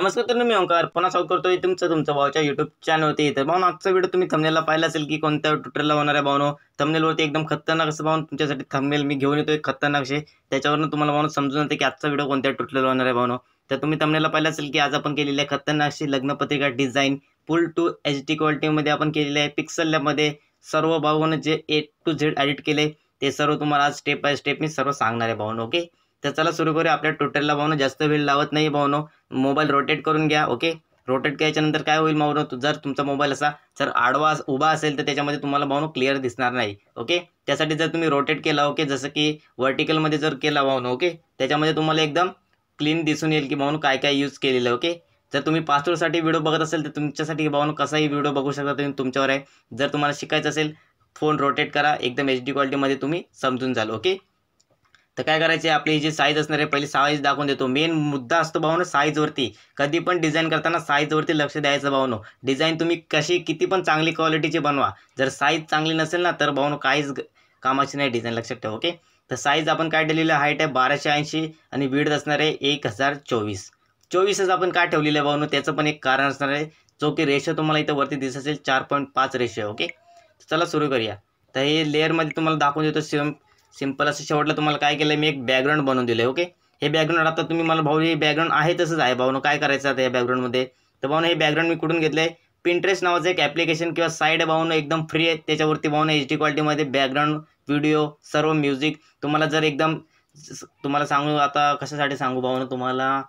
नमस्कार तर मी ओंकार पुन्हा स्वागत करतोय तुमचं भावाच्या युट्यूब चॅनलवरती. तर भावनो आजचा व्हिडिओ तुम्ही थंबनेलला पाहिला असेल की कोणत्या ट्युटोरियलला होणार आहे भावनो. थंबनेलवरती एकदम खतरनाक असं भावनो तुमच्यासाठी थंबनेल मी घेऊन येतोय खतरनाक असे. त्याच्यावरून तुम्हाला भावनो समजून येते की आजचा व्हिडिओ कोणत्या ट्युटोरियलला होणार आहे भावनो. तर तुम्ही थंबनेलला पाहिला असेल की आज आपण केलेली आहे खतरनाक अशी लग्नपत्रिका डिझाईन फुल टू HD क्वालिटीमध्ये आपण केलेली आहे. पिक्सल लॅबमध्ये सर्व भावनो जे A to Z एडिट केले ते सर्व तुम्हाला आज स्टेप बाय स्टेप मी सर्व सांगणार आहे भावनो. ओके, तर चला सुरू करूया आपल्या ट्युटोरियलला भावनो. जास्त वेळ लावत नाही भावनो. मोबाईल रोटेट करून घ्या. ओके, रोटेट केल्याच्यानंतर काय होईल भावनो, जर तुमचा मोबाईल असा जर आडवा उभा असेल तर त्याच्यामध्ये तुम्हाला भावनो क्लिअर दिसणार नाही. ओके, त्यासाठी जर तुम्ही रोटेट केला, ओके, जसं की व्हर्टिकलमध्ये जर केला भावनो, ओके, त्याच्यामध्ये तुम्हाला एकदम क्लीन दिसून येईल की भावनो काय काय यूज केलेलं आहे. ओके, जर तुम्ही पासवर्डसाठी व्हिडिओ बघत असेल तर तुमच्यासाठी भावनो कसाही व्हिडिओ बघू शकता तुम्ही, तुमच्यावर आहे. जर तुम्हाला शिकायचं असेल फोन रोटेट करा, एकदम HD क्वालिटीमध्ये तुम्ही समजून जाल. ओके, तर काय करायचे, आपली जी साईज असणार आहे पहिली साईज दाखवून देतो. मेन मुद्दा असतो भावनो साईजवरती. कधी पण डिझाईन करताना साईजवरती लक्ष द्यायचं भावनो. डिझाईन तुम्ही कशी किती पण चांगली क्वालिटीची बनवा, जर साईज चांगली नसेल ना तर भावनो काहीच कामाची नाही डिझाईन, लक्षात ठेवा. ओके, तर साईज आपण काय ठेवलेलं आहे, हाईट आहे 1280 आणि विड्थ असणार आहे 1024. आपण काय ठेवलेलं आहे भावनो, त्याचं पण एक कारण असणार आहे, जो की रेशो तुम्हाला इथं वरती दिसत असेल 4.5 रेशो. ओके, चला सुरू करूया. तर हे लेअरमध्ये तुम्हाला दाखवून देतो. सिंपल असं शेवटला तुम्हाला काय केलं, मी एक बॅकग्राऊंड बनवून दिलं. ओके, हे बॅकग्राऊंड आता तुम्ही मला भाऊ हे बॅकग्राऊंड आहे तसंच आहे भावनो. काय करायचं आता या बॅकग्राऊंडमध्ये, तर भावनो हे बॅकग्राऊंड मी कुठून घेतलं आहे, पिंटरेस्ट नावाचं एक ॲप्लिकेशन किंवा साईड आहे भावनो, एकदम फ्री आहे. त्याच्यावरती भावनो HD क्वालिटीमध्ये बॅकग्राऊंड, व्हिडिओ, सर्व म्युझिक तुम्हाला जर एकदम तुम्हाला सांगू आता कशासाठी सांगू भावनो तुम्हाला,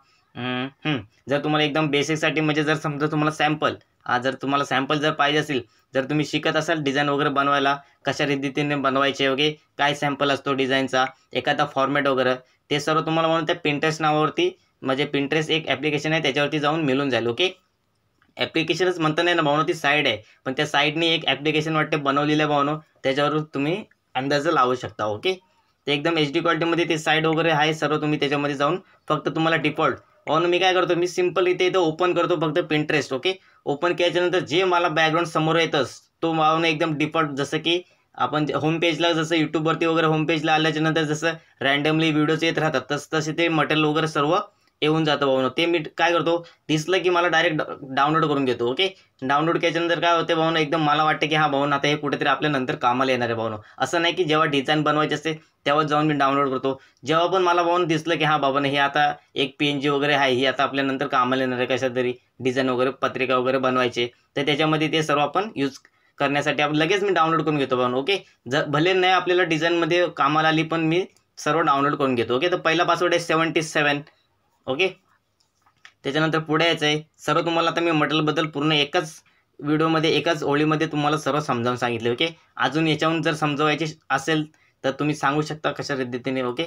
जर तुम्हाला एकदम बेसिकसाठी म्हणजे जर समजा तुम्हाला सॅम्पल, जर तुम्हाला सॅम्पल जर पाहिजे असेल, जर तुम्ही शिकत असाल डिझाईन वगैरे बनवायला कशा रीतीने बनवायचे, ओके, काय सॅम्पल असतो डिझाईनचा, एखादा फॉर्मॅट वगैरे, ते सर्व तुम्हाला म्हणून त्या पिंटरेस्ट नावावरती, म्हणजे पिंटरेस्ट एक ॲप्लिकेशन आहे त्याच्यावरती जाऊन मिळून जाईल. ओके, ॲप्लिकेशनच म्हणता नाही ना भावनो, ती साईड आहे, पण त्या साईडने एक ॲप्लिकेशन वाटते बनवलेलं आहे भावनो, त्याच्यावर तुम्ही अंदाज लावू शकता. ओके, ते एकदम HD क्वालिटीमध्ये ते साईड वगैरे आहे सर्व, तुम्ही त्याच्यामध्ये जाऊन फक्त तुम्हाला डिफॉल्ट भावनो मी काय करतो, मी सिंपल इथं ओपन करतो फक्त पिंटरेस्ट. ओके, ओपन केल्याच्यानंतर जे मला बॅकग्राऊंड समोर येतच तो भावनो एकदम डिफॉल्ट, जसं की आपण होम पेजला जसं यूट्यूबवरती वगैरे होम पेजला आल्याच्यानंतर जसं रँडमली व्हिडिओज येत राहतात तसे ते मटेरियल वगैरे सर्व येऊन जातं भावनो. ते मी काय करतो, दिसलं की मला डायरेक्ट डाउनलोड करून घेतो. ओके, डाउनलोड केल्याच्यानंतर काय होते भावनो, एकदम मला वाटतं की हा भावनो आता हे कुठेतरी आपल्या नंतर कामाला येणार आहे भावनो. असं नाही की जेव्हा डिझाईन बनवायची असते तेव्हा जाऊन मी डाउनलोड करतो. जेव्हा पण मला भावनो दिसलं की हा बाबाने हे आता एक PNG वगैरे आहे, ही आता आपल्या नंतर कामाला येणार आहे, कशा तरी डिझाईन वगैरे पत्रिका वगैरे बनवायचे, तर त्याच्यामध्ये ते सर्व आपण यूज करण्यासाठी आपण लगेच मी डाउनलोड करून घेतो भावनो. ओके, जर भले नाही आपल्याला डिझाईनमध्ये कामाला आली पण मी सर्व डाउनलोड करून घेतो. ओके, तर पहिला पासवर्ड आहे 77. ओके, त्याच्यानंतर पुढे यायचं आहे सर्व. तुम्हाला आता मी मटेरियलबद्दल पूर्ण एकाच व्हिडिओमध्ये एकाच ओळीमध्ये तुम्हाला सर्व समजावून सांगितले. ओके, अजून याच्याहून जर समजवायचे असेल तर तुम्ही सांगू शकता कशा पद्धतीने. ओके,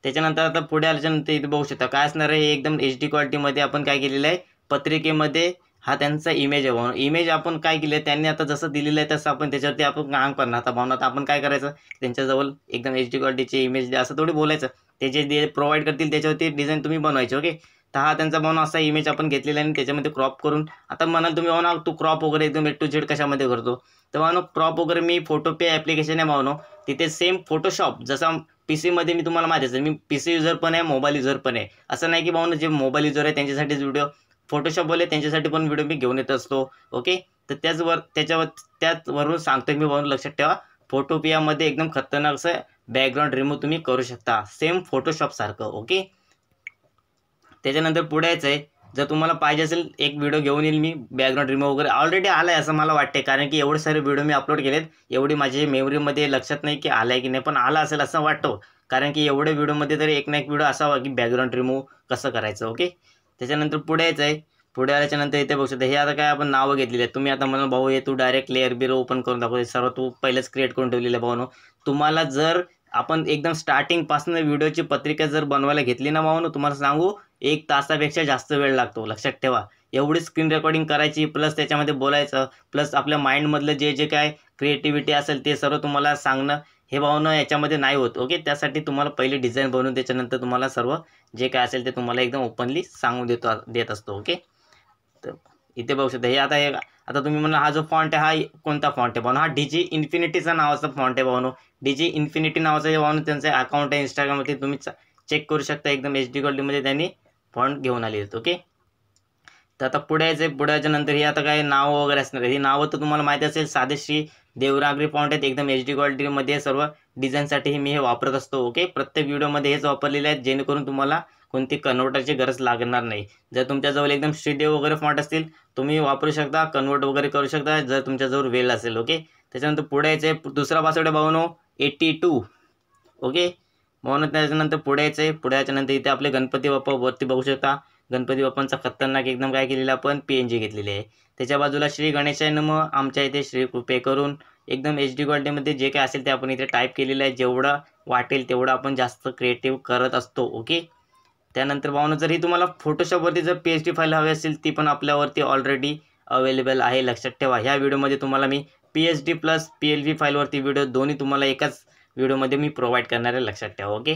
त्याच्यानंतर आता पुढे आल्याच्यानंतर इथे बघू शकता काय असणार आहे, हे एकदम HD क्वालिटीमध्ये आपण काय केलेलं आहे, पत्रिकेमध्ये हा त्यांचा इमेज आहे भावनो. इमेज आपण काय केलं आहे, त्यांनी आता जसं दिलेलं आहे तसं आपण त्याच्यावरती आपण काम करणार. आता भावना आता आपण काय करायचं, त्यांच्याजवळ एकदम HD क्वालिटीची इमेज द्या असं थोडी बोलायचं, ते जे प्रोव्हाइड करतील त्याच्यावरती डिझाईन तुम्ही बनवायची. ओके, तर हा त्यांचा भावना असा इमेज आपण घेतलेला आहे आणि त्याच्यामध्ये क्रॉप करून, आता म्हणाल तुम्ही भावना तू क्रॉप वगैरे एकदम A to Z कशामध्ये करतो, तर भावनो क्रॉप वगैरे मी फोटोपे ॲप्लिकेशन आहे भावनो, तिथे सेम फोटोशॉप जसा PC मध्ये मी तुम्हाला माहिती आहे, मी PC युजर पण आहे, मोबाईल युजर पण आहे. असं नाही की भावनो जे मोबाईल युजर आहे त्यांच्यासाठीच व्हिडिओ, फोटोशॉपवाले त्यांच्यासाठी पण व्हिडिओ मी घेऊन येत असतो. ओके, तर त्याचवरून सांगतोय मी भावनो, लक्षात ठेवा. फोटोपियामध्ये एकदम खतरनाक असं बॅकग्राऊंड रिमूव्ह तुम्ही करू शकता सेम फोटोशॉपसारखं. ओके, त्याच्यानंतर पुढे यायचं आहे, जर तुम्हाला पाहिजे असेल एक व्हिडिओ घेऊन येईल मी बॅकग्राऊंड रिमूव्ह वगैरे, ऑलरेडी आला आहे असं मला वाटते, कारण की एवढे सारे व्हिडिओ मी अपलोड केलेत, एवढी माझी मेमरीमध्ये लक्षात नाही की आला आहे की नाही, पण आला असेल असं वाटतो, कारण की एवढे व्हिडिओमध्ये तरी एक ना एक व्हिडिओ असावा की बॅकग्राऊंड रिमूव्ह कसं करायचं. ओके, त्याच्यानंतर पुढे यायचं आहे. पुढे आल्याच्यानंतर इथे बघू शकता, हे आता काय आपण नावं घेतलेली आहेत. तुम्ही आता म्हणा भाऊ हे तू डायरेक्ट लेअर बिरो ओपन करून दाखव, सर्व तू पहिलेच क्रिएट करून ठेवलेलं आहे भावनो. तुम्हाला जर आपण एकदम स्टार्टिंगपासून व्हिडिओची पत्रिका जर बनवायला घेतली ना भावनो, तुम्हाला सांगू 1 तासापेक्षा जास्त वेळ लागतो, लक्षात ठेवा. एवढी स्क्रीन रेकॉर्डिंग करायची, प्लस त्याच्यामध्ये बोलायचं, प्लस आपल्या माइंडमधलं जे काय क्रिएटिव्हिटी असेल ते सर्व तुम्हाला सांगणं, हे भावना याच्यामध्ये नाही होत. ओके, त्यासाठी तुम्हाला पहिली डिझाईन बनवून त्याच्यानंतर तुम्हाला सर्व जे काय असेल ते तुम्हाला एकदम ओपनली सांगून देत असतो. ओके, तर इथे बघू शकता, हे आता तुम्ही म्हणा हा जो फॉन्ट आहे हा कोणता फॉन्ट आहे भावनो, हा DG इन्फिनिटीचा नावाचा फॉन्ट आहे भावनो. DG इन्फिनिटी नावाचा हे भावनो त्यांचं अकाउंट आहे इंस्टाग्रामवरती, तुम्ही चेक करू शकता. एकदम HD क्वालिटीमध्ये त्यांनी फॉन्ट घेऊन आले आहेत. ओके, तर आता पुढे यायचं आहे. पुढ्याच्या नंतर ही आता काय नावं वगैरे असणार आहे. ही नावं तर तुम्हाला माहिती असेल, साधेश्री देवनागरी फॉन्ट आहेत, एकदम HD क्वालिटीमध्ये. सर्व डिझाईनसाठी मी हे वापरत असतो. ओके, प्रत्येक व्हिडिओमध्ये हेच वापरलेले आहेत, जेणेकरून तुम्हाला कोणती कन्वर्टरची गरज लागणार नाही. जर तुमच्याजवळ एकदम श्रीदेव वगैरे फॉन्ट असतील, तुम्ही वापरू शकता, कन्वर्ट वगैरे करू शकता, जर तुमच्याजवळ वेळ असेल. ओके, त्याच्यानंतर पुढे यायचं आहे. दुसरा पासवर्ड आहे भावानो 82. ओके म्हणून त्याच्यानंतर पुढे यायचं आहे. पुढे याच्यानंतर इथे आपले गणपती बाप्पा वरती बघू शकता. गणपती बाप्पांचा खतरनाक एकदम काय केलेलं आपण PNG घेतलेली आहे. त्याच्या बाजूला श्री गणेशाय नमः, आमच्या इथे श्री कृपे करून, एकदम HD क्वालिटीमध्ये जे काय असेल ते आपण इथे टाईप केलेलं आहे. जेवढं वाटेल तेवढं आपण जास्त क्रिएटिव्ह करत असतो. ओके, त्यानंतर भावना जर ही तुम्हाला फोटोशॉपवरती जर PHP फाईल हवी असेल, ती पण आपल्यावरती ऑलरेडी अवेलेबल आहे. लक्षात ठेवा, ह्या व्हिडिओमध्ये तुम्हाला मी PSD प्लस PLP फाईलवरती व्हिडिओ दोन्ही तुम्हाला एकाच व्हिडिओमध्ये मी प्रोव्हाइड करणार आहे. लक्षात ठेवा. ओके,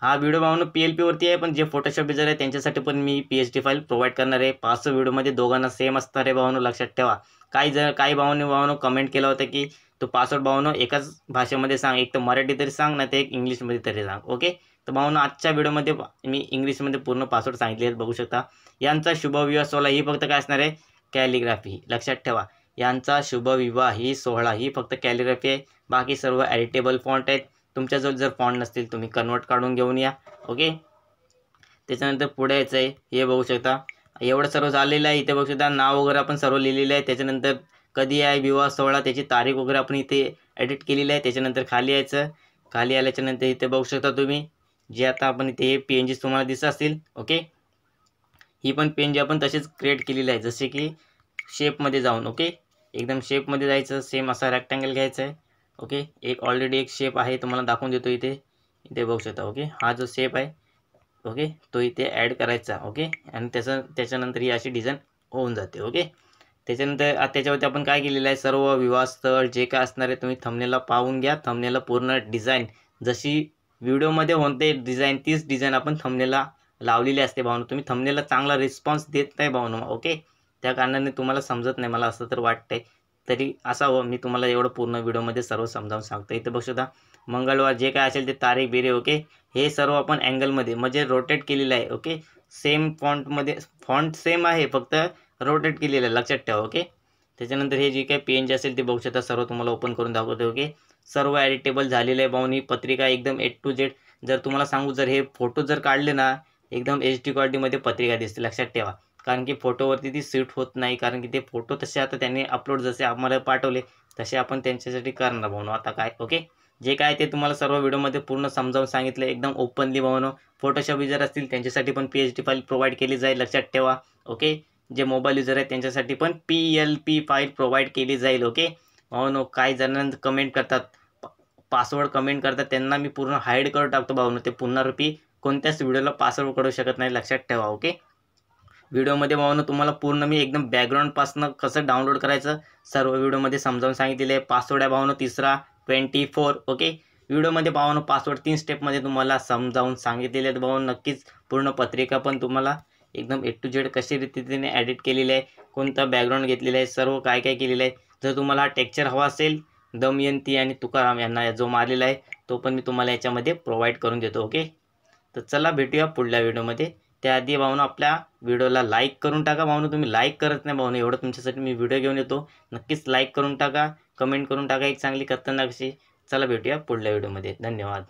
हा व्हिडिओ भावनो PLP वरती आहे, पण जे फोटोशॉप युजर आहे त्यांच्यासाठी पण मी PSD फाईल प्रोव्हाइड करणार आहे. 5 व्हिडिओमध्ये दोघांना सेम असणार आहे भावनो. लक्षात ठेवा. काही भावनो कमेंट केला होता की तो पासवर्ड भावनो एकाच भाषेमध्ये सांग, एक तर मराठी तरी सांग, नाही तर एक इंग्लिशमध्ये तरी सांग. ओके, तर भावनो आजच्या व्हिडिओमध्ये मी इंग्लिशमध्ये पूर्ण पासवर्ड सांगितले आहेत. बघू शकता. यांचा शुभविवाह सोहळा ही फक्त काय असणार आहे, कॅलिग्राफी. लक्षात ठेवा, यांचा शुभविवाह ही सोहळा ही फक्त कॅलिग्राफी आहे. बाकी सर्व एडिटेबल फॉन्ट आहेत. तुमच्याजवळ जर फॉन्ट नसतील तुम्ही कन्वर्ट काढून घेऊन या. ओके, त्याच्यानंतर पुढे यायचं आहे. हे बघू शकता, एवढं सर्व झालेलं आहे. इथे बघू शकता नाव वगैरे आपण सर्व लिहिलेलं आहे. त्याच्यानंतर कधी आहे विवाह सोहळा, त्याची तारीख वगैरे आपण इथे एडिट केलेली आहे. त्याच्यानंतर खाली यायचं. खाली आल्याच्यानंतर इथे बघू शकता तुम्ही, जे आता आपण इथे हे PNG तुम्हाला दिसत असतील. ओके, ही पण PNG आपण तसेच क्रिएट केलेली आहे, जसे की शेपमध्ये जाऊन. ओके, एकदम शेपमध्ये जायचं, सेम असा रेक्टँगल घ्यायचा आहे. ओके, एक ऑलरेडी एक शेप आहे, तुम्हाला दाखवून देतो इथे. इथे बघू शकता. ओके, हा जो शेप आहे, ओके, तो इथे ॲड करायचा. ओके, आणि त्याच्यानंतर ही अशी डिझाईन होऊन जाते. ओके, त्याच्यानंतर त्याच्यावरती आपण काय केलेलं आहे, सर्व विवाहस्थळ जे काय असणार आहे तुम्ही थंबनेलला पाहून घ्या. थंबनेलला पूर्ण डिझाईन जशी व्हिडिओमध्ये होते डिझाईन, तीच डिझाईन आपण थंबनेलला लावलेली असते भावनो. तुम्ही थंबनेलला चांगला रिस्पॉन्स देत नाही भावनो. ओके, त्या कारणाने तुम्हाला समजत नाही, मला असं तर वाटतंय. तरी असावं, मी तुम्हाला एवढं पूर्ण व्हिडिओमध्ये सर्व समजावून सांगतो. इथे बघू शकता मंगळवार जे काय असेल ते तारीख बिरे. ओके, हे सर्व आपण अँगलमध्ये म्हणजे रोटेट केलेलं आहे. ओके, सेम फॉन्टमध्ये, फॉन्ट सेम आहे, फक्त रोटेट केलेलं आहे. लक्षात ठेवा. ओके, त्याच्यानंतर हे जे काही PNG असेल ते बघू शकता, सर्व तुम्हाला ओपन करून दाखवतो. ओके, सर्व एडिटेबल झालेलं आहे भाऊन. ही पत्रिका एकदम A to Z. जर तुम्हाला सांगू, जर हे फोटो जर काढले ना, एकदम HD क्वालिटीमध्ये पत्रिका दिसते. लक्षात ठेवा, कारण की फोटोवरती ती सूट होत नाही, कारण की ते फोटो तसे आता त्यांनी अपलोड जसे आम्हाला पाठवले तसे आपण त्यांच्यासाठी करणार भावनो. आता काय, ओके, जे काय ते तुम्हाला सर्व व्हिडिओमध्ये पूर्ण समजावून सांगितलं एकदम ओपनली भावनो. फोटोशॉप युजर असतील त्यांच्यासाठी पण PHP फाईल प्रोव्हाइड केली जाईल. लक्षात ठेवा. ओके, जे मोबाईल युजर आहेत त्यांच्यासाठी पण PLP फाईल प्रोव्हाइड केली जाईल. ओके भावनो, काही जणांना कमेंट करतात, पासवर्ड कमेंट करतात, त्यांना मी पूर्ण हाईड करून टाकतो भावनो. ते पुनरुपी कोणत्याच व्हिडिओला पासवर्ड करू शकत नाही. लक्षात ठेवा. ओके, व्हिडिओमध्ये भावनो तुम्हाला पूर्ण मी एकदम बॅकग्राऊंडपासून कसं डाउनलोड करायचं सर्व व्हिडिओमध्ये समजावून सांगितलेलं आहे. पासवर्ड आहे भावनो तिसरा 24. ओके, व्हिडिओमध्ये भावनो पासवर्ड 3 स्टेपमध्ये तुम्हाला समजावून सांगितलेले आहेत भावनो. नक्कीच पूर्ण पत्रिका पण तुम्हाला एकदम A to Z कशी रीतीने एडिट केलेली आहे, कोणता बॅकग्राऊंड घेतलेला आहे, सर्व काय काय केलेलं आहे. जर तुम्हाला हा टेक्स्चर हवा असेल, दमयंती आणि तुकाराम यांना जो मारलेला आहे तो पण मी तुम्हाला याच्यामध्ये प्रोव्हाइड करून देतो. ओके, तर चला भेटूया पुढल्या व्हिडिओमध्ये. त्याआधी भावनो आपल्या व्हिडिओला लाईक करून टाका भावनो. तुम्ही लाईक करत नाही भावनो, एवढं तुमच्यासाठी मी व्हिडिओ घेऊन येतो. नक्कीच लाईक करून टाका, कमेंट करून टाका एक चांगली खतरनाक अशी. चला भेटूया पुढल्या व्हिडिओमध्ये. धन्यवाद.